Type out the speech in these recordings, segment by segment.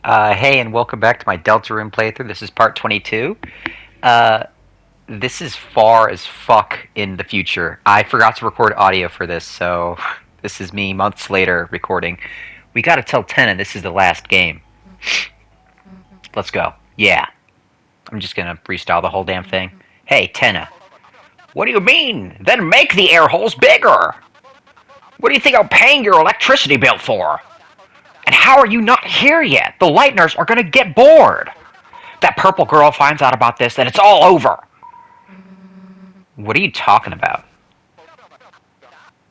Hey, and welcome back to my Deltarune playthrough. This is part 22. Uh, this is far as fuck in the future. I forgot to record audio for this, so this is me months later recording. We gotta tell Tenna this is the last game. Let's go. Yeah, I'm just gonna freestyle the whole damn thing. Hey, Tenna. What do you mean? Then make the air holes bigger! What do you think I'm paying your electricity bill for? And how are you not here yet? The Lightners are gonna get bored! That purple girl finds out about this, then it's all over. What are you talking about?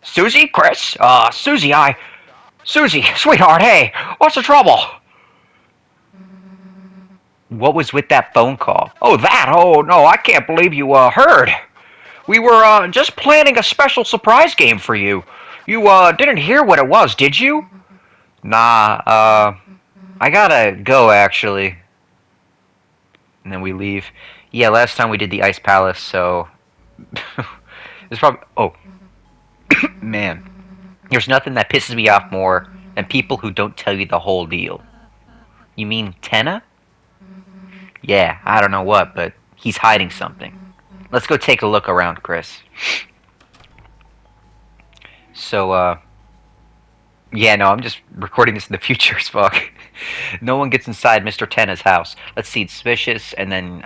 Susie? Chris? Susie, sweetheart, hey, what's the trouble? What was with that phone call? Oh, that? Oh, no, I can't believe you, heard. We were, just planning a special surprise game for you. You, didn't hear what it was, did you? Nah, I gotta go, actually. And then we leave. Yeah, last time we did the Ice Palace, so... There's probably... Oh. Man. There's nothing that pisses me off more than people who don't tell you the whole deal. You mean Tenna? Yeah, I don't know what, but he's hiding something. Let's go take a look around, Chris. So, yeah, no, I'm just recording this in the future as fuck. No one gets inside Mr. Tenna's house. Let's see, it's suspicious, and then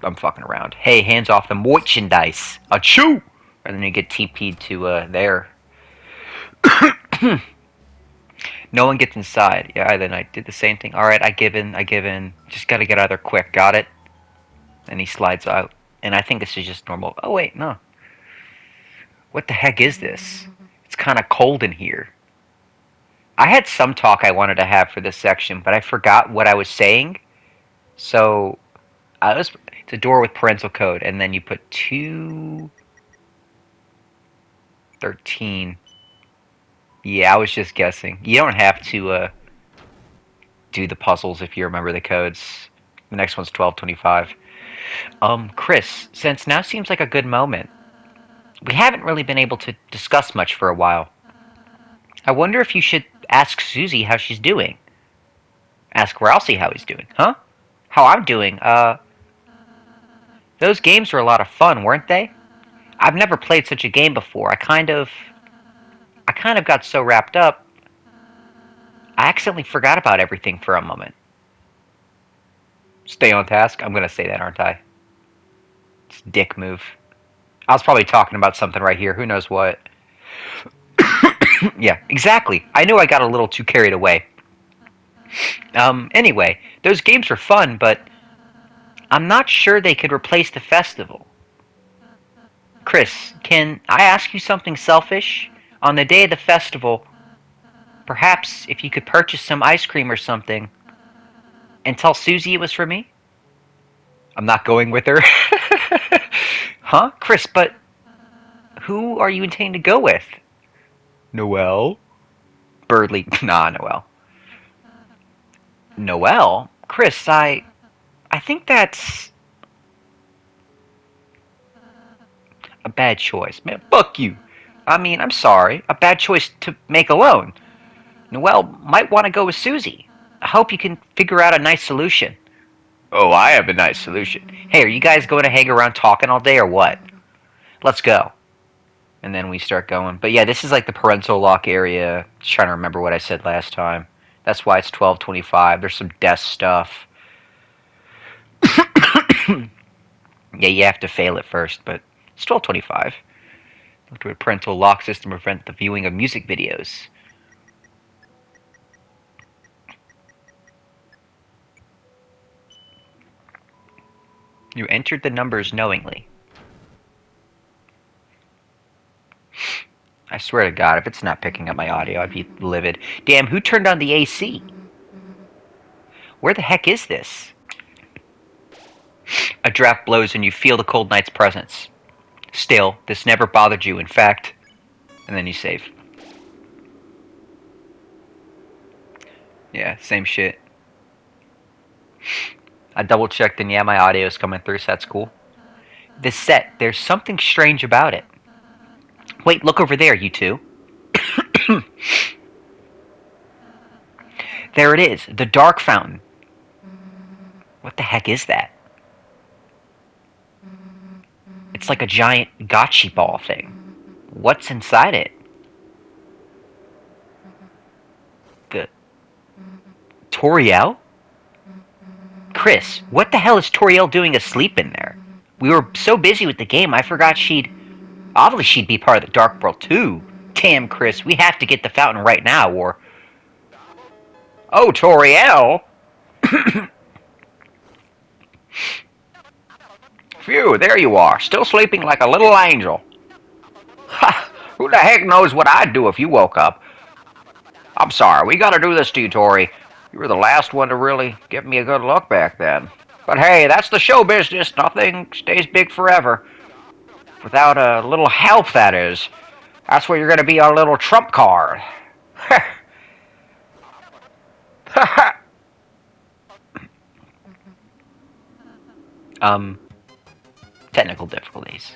I'm fucking around. Hey, hands off the merchandise. Achoo! And then you get TP'd to, there. No one gets inside. Yeah, then I did the same thing. Alright, I give in. Just gotta get out of there quick, got it? And he slides out. And I think this is just normal. Oh, wait, no. What the heck is this? It's kind of cold in here. I had some talk I wanted to have for this section, but I forgot what I was saying. So, it's a door with parental code, and then you put 213. Yeah, I was just guessing. You don't have to do the puzzles if you remember the codes. The next one's 1225. Chris, since now seems like a good moment, we haven't really been able to discuss much for a while. I wonder if you should ask Susie how she's doing. Ask Ralsei how he's doing, huh? How I'm doing, those games were a lot of fun, weren't they? I've never played such a game before. I kind of got so wrapped up, I accidentally forgot about everything for a moment. Stay on task? I'm gonna say that, aren't I? It's a dick move. I was probably talking about something right here. Who knows what? Yeah, exactly. I knew I got a little too carried away. Anyway, those games were fun, but I'm not sure they could replace the festival. Chris, can I ask you something selfish? On the day of the festival, perhaps if you could purchase some ice cream or something and tell Susie it was for me? I'm not going with her. Huh? Chris, but who are you intending to go with? Noelle? Birdley. Nah, Noelle. Noelle? Chris, I think that's a bad choice. Man, fuck you. I mean, I'm sorry. A bad choice to make alone. Noelle might want to go with Susie. I hope you can figure out a nice solution. Oh, I have a nice solution. Hey, are you guys going to hang around talking all day or what? Let's go. And then we start going. But yeah, this is like the parental lock area. Just trying to remember what I said last time. That's why it's 1225. There's some desk stuff. Yeah, you have to fail it first, but it's 1225. Look to a parental lock system to prevent the viewing of music videos. You entered the numbers knowingly. I swear to God, if it's not picking up my audio, I'd be livid. Damn, who turned on the AC? Where the heck is this? A draft blows and you feel the cold night's presence. Still, this never bothered you, in fact. And then you save. Yeah, same shit. I double checked and yeah, my audio is coming through, so that's cool. This set, there's something strange about it. Wait, look over there, you two. There it is. The dark fountain. What the heck is that? It's like a giant gotchi ball thing. What's inside it? The Toriel? Chris, what the hell is Toriel doing asleep in there? We were so busy with the game, I forgot obviously she'd be part of the Dark World too. Damn, Chris, we have to get the fountain right now, or... Oh, Toriel! Phew, there you are, still sleeping like a little angel. Ha! Who the heck knows what I'd do if you woke up? I'm sorry, we gotta do this to you, Tori. You were the last one to really give me a good look back then. But hey, that's the show business. Nothing stays big forever. Without a little help, that is. That's where you're gonna be our little trump card. Technical difficulties.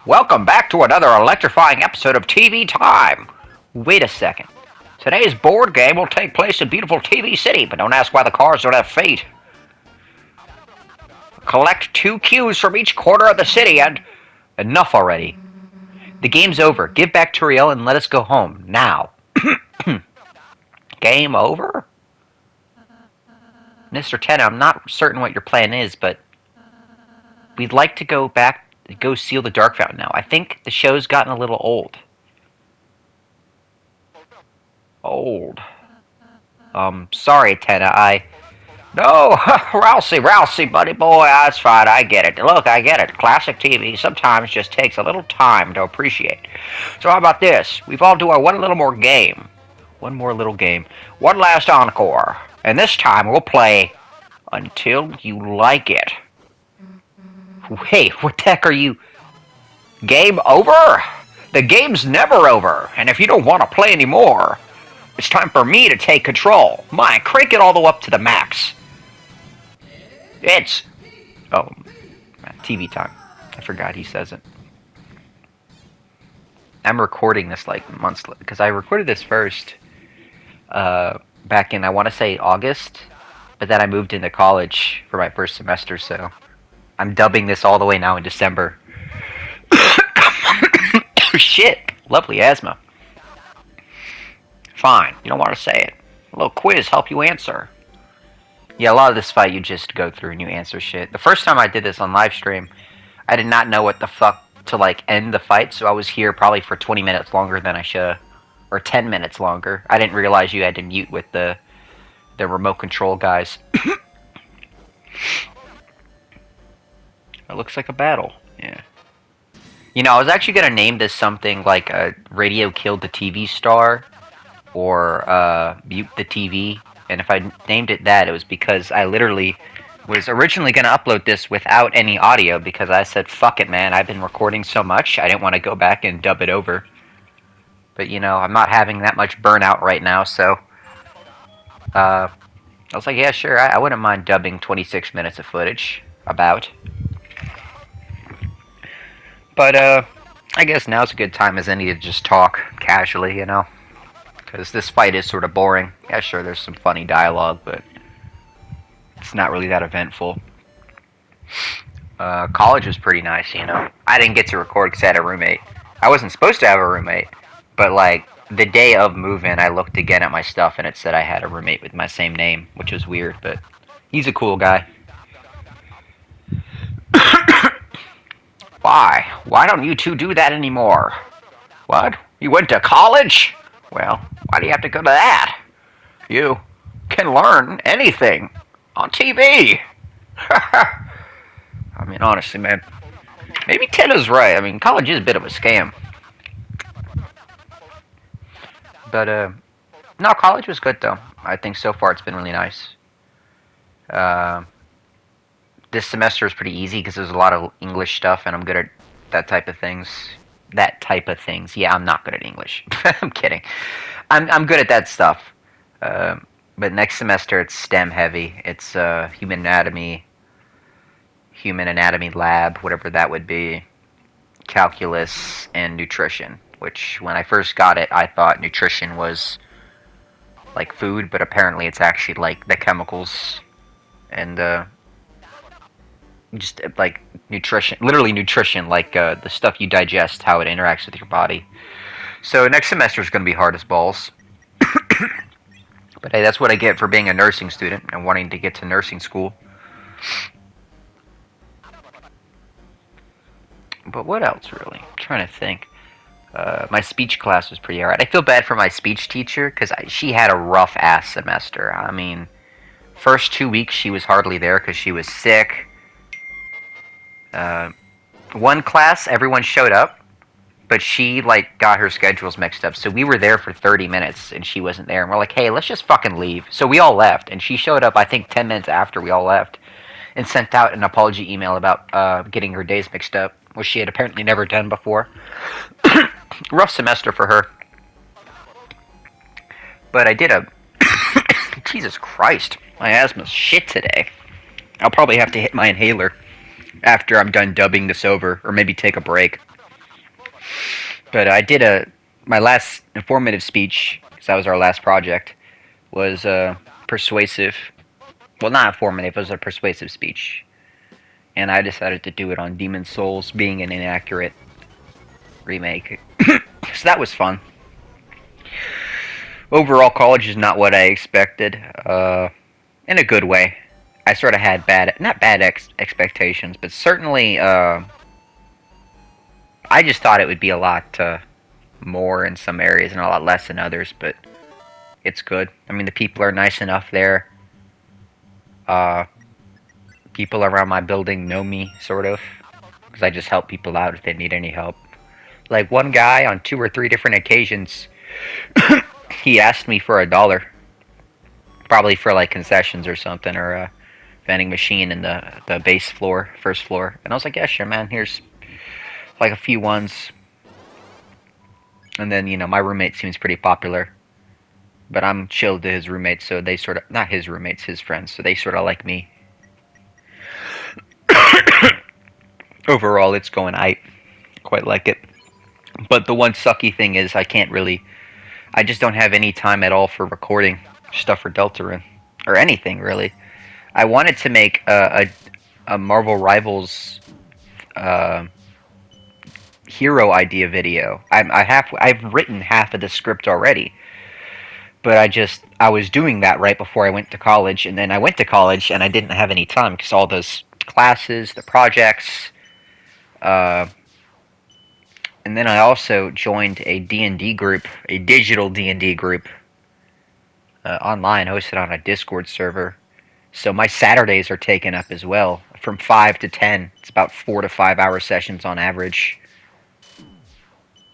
Welcome back to another electrifying episode of TV Time. Wait a second. Today's board game will take place in beautiful TV City, but don't ask why the cars don't have feet. Collect 2 cues from each corner of the city and... Enough already. The game's over. Give back Toriel and let us go home. Now. Game over? Mr. Tenna, I'm not certain what your plan is, but... We'd like to go seal the Dark Fountain now. I think the show's gotten a little old. Sorry, Tenna, No, Rousey, buddy boy, that's fine, I get it. Look, I get it. Classic TV sometimes just takes a little time to appreciate. So how about this? We've all do our one little more game. One more little game. One last encore. And this time we'll play Until You Like It. Hey, what the heck are you... Game over? The game's never over. And if you don't want to play anymore, it's time for me to take control. Mine, crank it all the way up to the max. It's... Oh, TV time. I forgot he says it. I'm recording this like months... Because I recorded this first back in, I want to say, August. But then I moved into college for my first semester, so... I'm dubbing this all the way now in December. Shit. Lovely asthma. Fine. You don't want to say it. A little quiz, help you answer. Yeah, a lot of this fight you just go through and you answer shit. The first time I did this on live stream, I did not know what the fuck to, like, end the fight, so I was here probably for 20 minutes longer than I should. Or 10 minutes longer. I didn't realize you had to mute with the remote control guys. It looks like a battle. Yeah. You know, I was actually going to name this something like Radio Killed the TV Star or Mute the TV. And if I named it that, it was because I literally was originally going to upload this without any audio because I said, fuck it, man. I've been recording so much. I didn't want to go back and dub it over. But, you know, I'm not having that much burnout right now, so... I was like, yeah, sure. I wouldn't mind dubbing 26 minutes of footage. About. But, I guess now's a good time as any to just talk casually, you know? Because this fight is sort of boring. Yeah, sure, there's some funny dialogue, but it's not really that eventful. College was pretty nice, you know? I didn't get to record because I had a roommate. I wasn't supposed to have a roommate, but, like, the day of move-in, I looked again at my stuff, and it said I had a roommate with my same name, which was weird, but he's a cool guy. Why? Why don't you two do that anymore? What? You went to college? Well, why do you have to go to that? You can learn anything on TV. I mean, honestly, man. Maybe Ted right. I mean, college is a bit of a scam. But, no, college was good, though. I think so far it's been really nice. This semester is pretty easy because there's a lot of English stuff, and I'm good at that type of things. Yeah, I'm not good at English. I'm kidding. I'm good at that stuff. But next semester it's STEM heavy. It's human anatomy lab, whatever that would be. calculus, and nutrition. Which, when I first got it, I thought nutrition was like food, but apparently it's actually like the chemicals and just like nutrition, literally nutrition, like the stuff you digest, how it interacts with your body. So next semester is going to be hard as balls. But hey, that's what I get for being a nursing student and wanting to get to nursing school. But what else, really? I'm trying to think. My speech class was pretty alright. I feel bad for my speech teacher because she had a rough ass semester. I mean, first 2 weeks she was hardly there because she was sick. One class, everyone showed up, but she like got her schedules mixed up. So we were there for 30 minutes and she wasn't there. And we're like, hey, let's just fucking leave. So we all left, and she showed up, I think, 10 minutes after we all left, and sent out an apology email about getting her days mixed up, which she had apparently never done before. Rough semester for her. But I did a... Jesus Christ. My asthma's shit today. I'll probably have to hit my inhaler after I'm done dubbing this over, or maybe take a break. But I did my last informative speech, because that was our last project, was persuasive. Well, not informative, it was a persuasive speech. And I decided to do it on Demon's Souls being an inaccurate remake. So that was fun. Overall, college is not what I expected, in a good way. I sort of had not bad expectations, but certainly, I just thought it would be a lot more in some areas and a lot less in others, but it's good. I mean, the people are nice enough there. People around my building know me, sort of, because I just help people out if they need any help. Like, one guy on 2 or 3 different occasions, he asked me for $1. Probably for, like, concessions or something, or a vending machine in the base floor, first floor. And I was like, yeah, sure, man, here's, like, a few ones. And then, you know, my roommate seems pretty popular. But I'm chill to his roommates, so they sort of... Not his roommates, his friends, so they sort of like me. Overall, it's going I quite like it. But the one sucky thing is I can't really... I just don't have any time at all for recording stuff for Deltarune. Or anything, really. I wanted to make a Marvel Rivals hero idea video. I've written half of the script already. But I was doing that right before I went to college. And then I went to college and I didn't have any time because all those classes, the projects... and then I also joined a D&D group, a digital D&D group, online, hosted on a Discord server. So my Saturdays are taken up as well, from 5 to 10. It's about 4 to 5 hour sessions on average.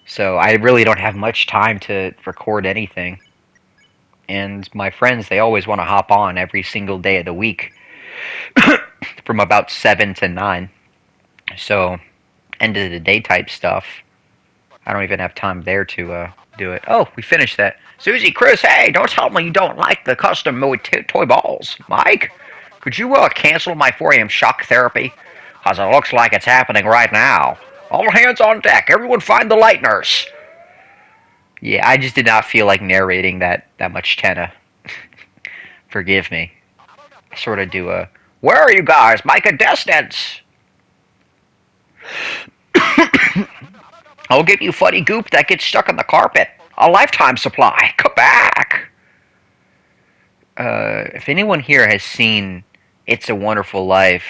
So I really don't have much time to record anything. And my friends, they always want to hop on every single day of the week, from about 7 to 9. So, end of the day type stuff. I don't even have time there to do it. Oh, we finished that. Susie, Chris, hey, don't tell me you don't like the custom-made toy balls. Mike, could you cancel my 4 a.m. shock therapy? Because it looks like it's happening right now. All hands on deck. Everyone find the light nurse. Yeah, I just did not feel like narrating that much tenor. Forgive me. I sort of do a... Where are you guys? My contestants! I'll give you funny goop that gets stuck on the carpet. A lifetime supply. Come back! If anyone here has seen It's a Wonderful Life,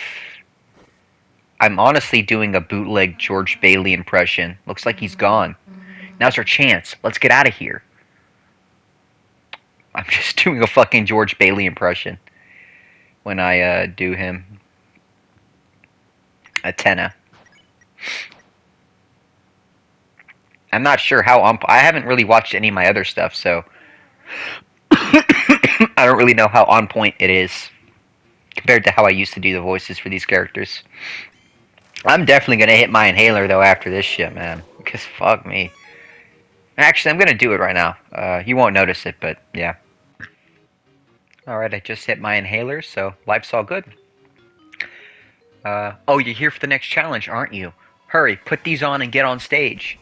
I'm honestly doing a bootleg George Bailey impression. Looks like he's gone. Now's our chance. Let's get out of here. I'm just doing a fucking George Bailey impression when I do him. A tenor. I'm not sure how I haven't really watched any of my other stuff, so I don't really know how on point it is compared to how I used to do the voices for these characters. I'm definitely gonna hit my inhaler though after this shit, man. Because fuck me. Actually, I'm gonna do it right now. You won't notice it, but yeah. Alright, I just hit my inhaler, so life's all good. Oh, you're here for the next challenge, aren't you? Hurry, put these on and get on stage.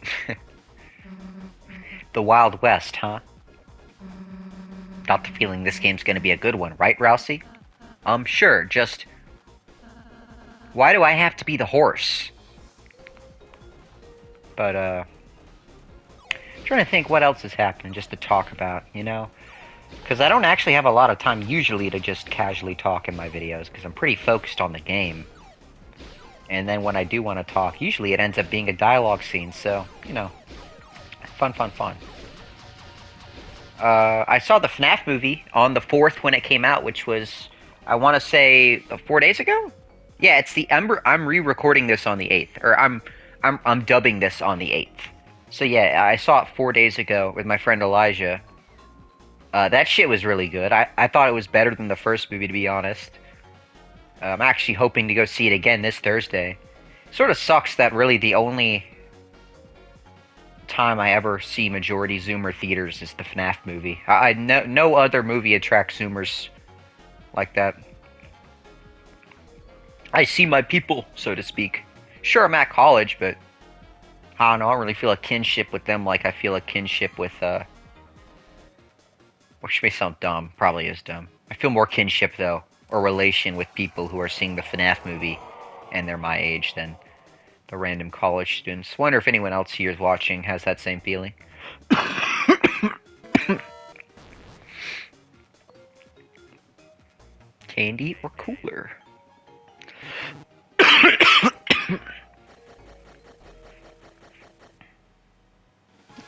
The Wild West, huh? Got the feeling this game's gonna be a good one, right, Rousey? Sure, just... Why do I have to be the horse? But, I'm trying to think what else is happening just to talk about, you know? Because I don't actually have a lot of time usually to just casually talk in my videos, because I'm pretty focused on the game. And then when I do want to talk, usually it ends up being a dialogue scene, so, you know. Fun, fun, fun. I saw the FNAF movie on the 4th when it came out, which was, I want to say, 4 days ago? Yeah, it's the I'm re-recording this on the 8th, or I'm dubbing this on the 8th. So yeah, I saw it 4 days ago with my friend Elijah. That shit was really good. I thought it was better than the first movie, to be honest. I'm actually hoping to go see it again this Thursday. Sort of sucks that really the only time I ever see majority Zoomer theaters is the FNAF movie. No other movie attracts Zoomers like that. I see my people, so to speak. Sure, I'm at college, but I don't know, I don't really feel a kinship with them like I feel a kinship with, which may sound dumb, probably is dumb. I feel more kinship, though, or relation with people who are seeing the FNAF movie, and they're my age, than the random college students. Wonder if anyone else here is watching has that same feeling. Candy or cooler?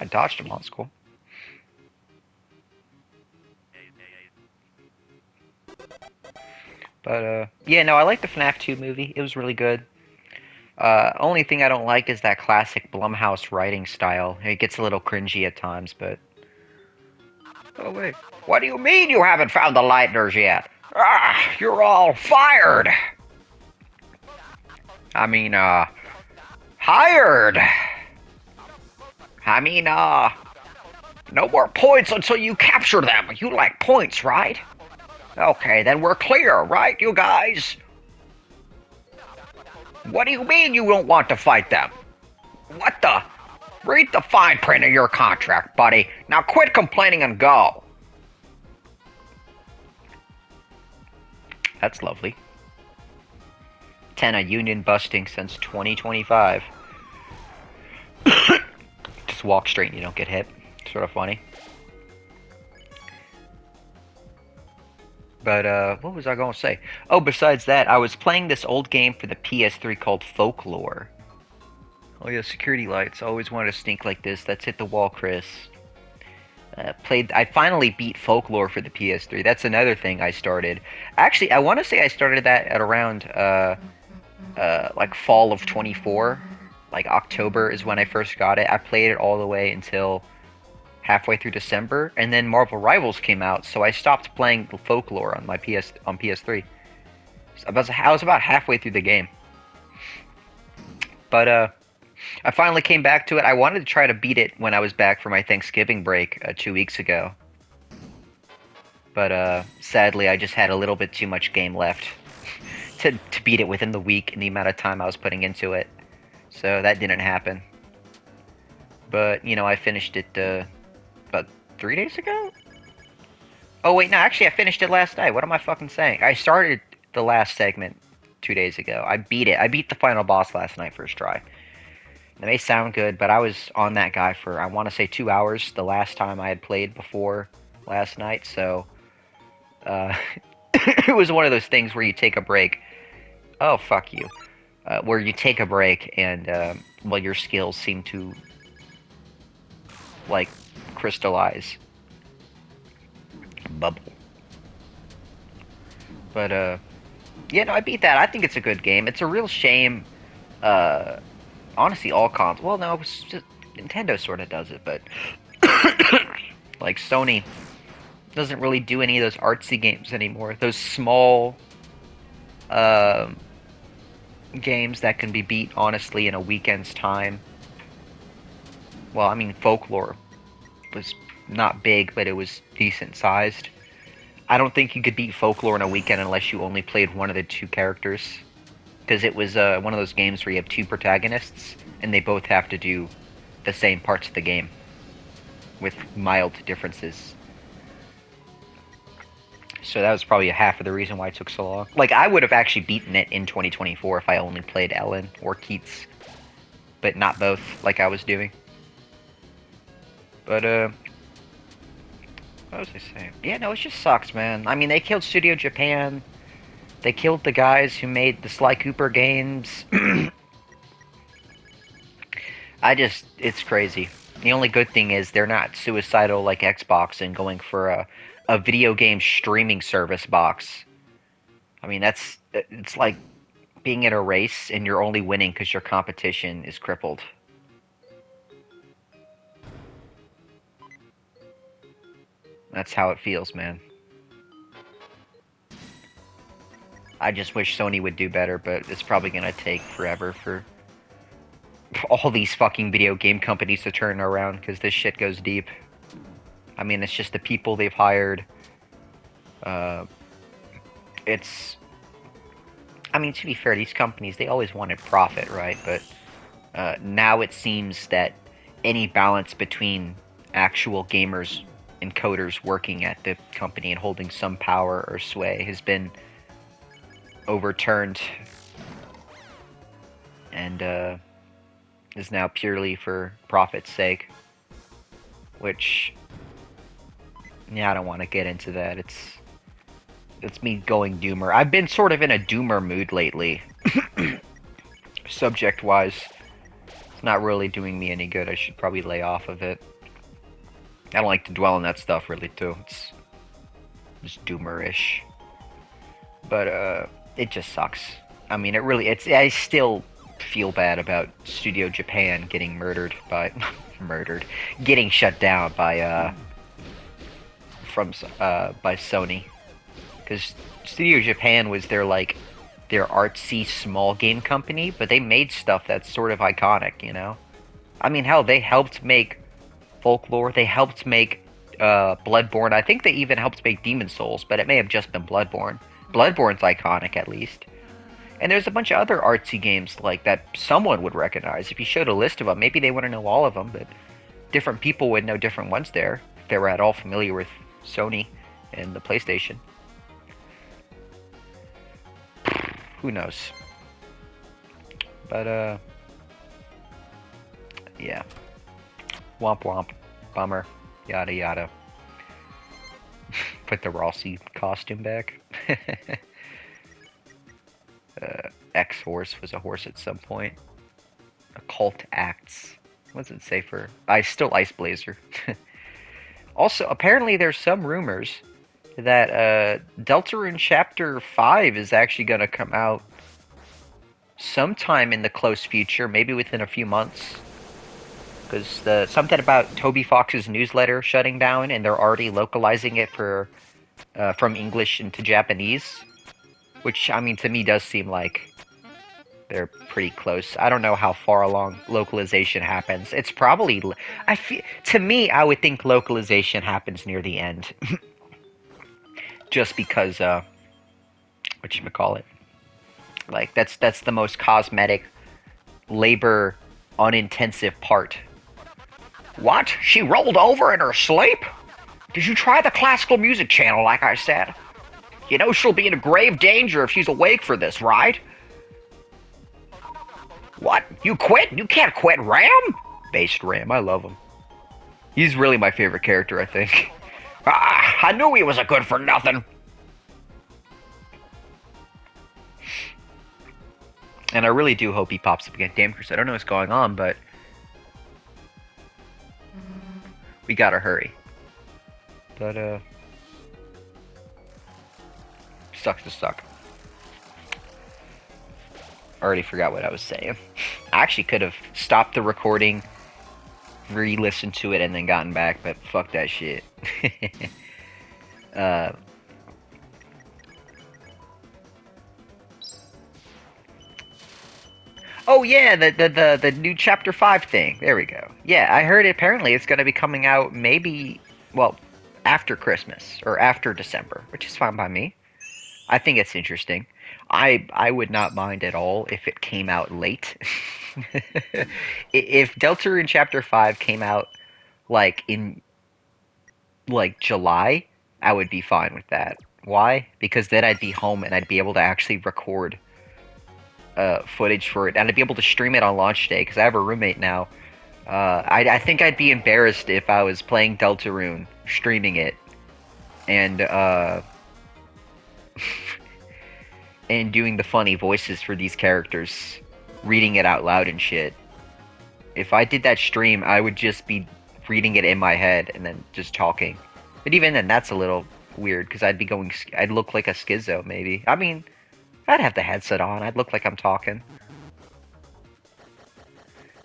I dodged him, that's cool. But, yeah, no, I like the FNAF 2 movie. It was really good. Only thing I don't like is that classic Blumhouse writing style. It gets a little cringy at times, but... Oh, wait. What do you mean you haven't found the Lightners yet? Ah, you're all fired! I mean, hired! I mean, no more points until you capture them. You like points, right? Okay, then we're clear, right, you guys? What do you mean you don't want to fight them? What the? Read the fine print of your contract, buddy. Now quit complaining and go. That's lovely. 10 a union busting since 2025. Just walk straight and you don't get hit. Sort of funny. But, what was I going to say? Oh, besides that, I was playing this old game for the PS3 called Folklore. Oh yeah, security lights. I always wanted to sneak like this. That's hit the wall, Chris. I finally beat Folklore for the PS3. That's another thing I started. Actually, I want to say I started that at around, like fall of 24. Like October is when I first got it. I played it all the way until halfway through December, and then Marvel Rivals came out, so I stopped playing Folklore on my PS3. So I was about halfway through the game. But, I finally came back to it. I wanted to try to beat it when I was back for my Thanksgiving break 2 weeks ago. But, sadly, I just had a little bit too much game left to beat it within the week and the amount of time I was putting into it. So that didn't happen. But, you know, I finished it, about 3 days ago? Oh, wait, no, actually, I finished it last night. What am I fucking saying? I started the last segment 2 days ago. I beat it. I beat the final boss last night first try. It may sound good, but I was on that guy for, I want to say, 2 hours the last time I had played before last night, so... it was one of those things where you take a break. Oh, fuck you. Where you take a break and, well, your skills seem to, like, crystallize. Bubble. But, yeah, no, I beat that. I think it's a good game. It's a real shame, honestly, all cons. Well, no, it's just, Nintendo sort of does it, but, like, Sony doesn't really do any of those artsy games anymore. Those small, games that can be beat, honestly, in a weekend's time. Well, I mean, Folklore was not big, but it was decent sized. I don't think you could beat Folklore in a weekend unless you only played one of the two characters. because it was one of those games where you have two protagonists and they both have to do the same parts of the game with mild differences. So that was probably half of the reason why it took so long. Like, I would have actually beaten it in 2024 if I only played Ellen or Keats, but not both, like I was doing. But, what was I saying? Yeah, no, it just sucks, man. I mean, they killed Studio Japan. They killed the guys who made the Sly Cooper games. It's crazy. The only good thing is they're not suicidal like Xbox and going for a video game streaming service box. I mean, it's like being in a race and you're only winning because your competition is crippled. That's how it feels, man. I just wish Sony would do better, but it's probably gonna take forever for all these fucking video game companies to turn around, because this shit goes deep. I mean, it's just the people they've hired. It's... I mean, to be fair, these companies, they always wanted profit, right? But now it seems that any balance between actual gamers and coders working at the company and holding some power or sway has been overturned, and is now purely for profit's sake. Which, yeah, I don't want to get into that. It's me going doomer. I've been sort of in a doomer mood lately. Subject-wise, it's not really doing me any good. I should probably lay off of it. I don't like to dwell on that stuff, really, too. It's just doomer-ish. But, it just sucks. I mean, I still feel bad about Studio Japan getting murdered by... getting shut down by, by Sony. Because Studio Japan was their artsy small game company, but they made stuff that's sort of iconic, you know? I mean, hell, they helped make Folklore, they helped make Bloodborne. I think they even helped make Demon Souls, but it may have just been Bloodborne. Bloodborne's iconic, at least. And there's a bunch of other artsy games like that someone would recognize. If you showed a list of them, maybe they wouldn't know all of them, but different people would know different ones there, if they were at all familiar with Sony and the PlayStation. Who knows? But, yeah. Womp womp. Bummer. Yada yada. Put the Rossi costume back. X-Horse was a horse at some point. Occult Acts. What does it say for... still Ice Blazer. Also, apparently there's some rumors that Deltarune Chapter 5 is actually going to come out sometime in the close future, maybe within a few months. Because something about Toby Fox's newsletter shutting down, and they're already localizing it for from English into Japanese. Which, I mean, to me does seem like they're pretty close. I don't know how far along localization happens. It's probably... to me, I would think localization happens near the end. Just because, whatchamacallit? Like, that's the most cosmetic, labor, unintensive part. What? She rolled over in her sleep? Did you try the classical music channel like I said? You know she'll be in grave danger if she's awake for this, right? What? You quit? You can't quit, Ram? Based Ram, I love him. He's really my favorite character, I think. I knew he was a good for nothing. And I really do hope he pops up again. Damn, Chris, I don't know what's going on, but... we gotta hurry. But, sucks to suck. Already forgot what I was saying. I actually could have stopped the recording, re-listened to it, and then gotten back, but fuck that shit. Oh yeah, the new Chapter 5 thing. There we go. Yeah, I heard apparently it's going to be coming out maybe, well, after Christmas, or after December, which is fine by me. I think it's interesting. I would not mind at all if it came out late. If Deltarune Chapter 5 came out like in like July, I would be fine with that. Why? Because then I'd be home and I'd be able to actually record footage for it, and I'd be able to stream it on launch day because I have a roommate now. I think I'd be embarrassed if I was playing Deltarune, streaming it, and and doing the funny voices for these characters, reading it out loud and shit. If I did that stream, I would just be reading it in my head and then just talking. But even then, that's a little weird because I'd look like a schizo maybe. I mean, I'd have the headset on. I'd look like I'm talking.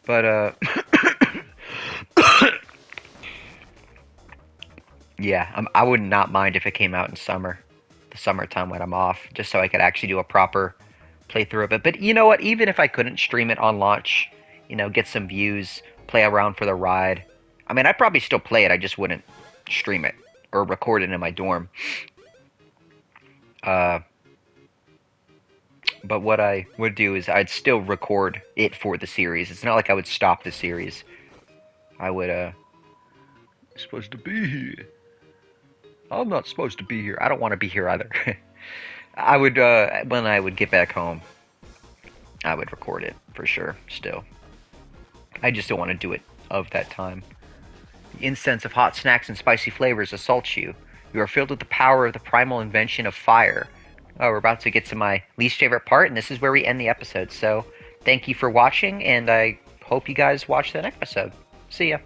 But yeah, I would not mind if it came out in the summertime when I'm off, just so I could actually do a proper playthrough of it. But you know what? Even if I couldn't stream it on launch, get some views, play around for the ride. I mean, I'd probably still play it. I just wouldn't stream it or record it in my dorm. But what I would do is I'd still record it for the series. It's not like I would stop the series. I would, supposed to be here. I'm not supposed to be here. I don't want to be here either. I would, when I would get back home, I would record it for sure, still. I just don't want to do it of that time. The incense of hot snacks and spicy flavors assaults you. You are filled with the power of the primal invention of fire. Oh, we're about to get to my least favorite part, and this is where we end the episode. So, thank you for watching, and I hope you guys watch the next episode. See ya.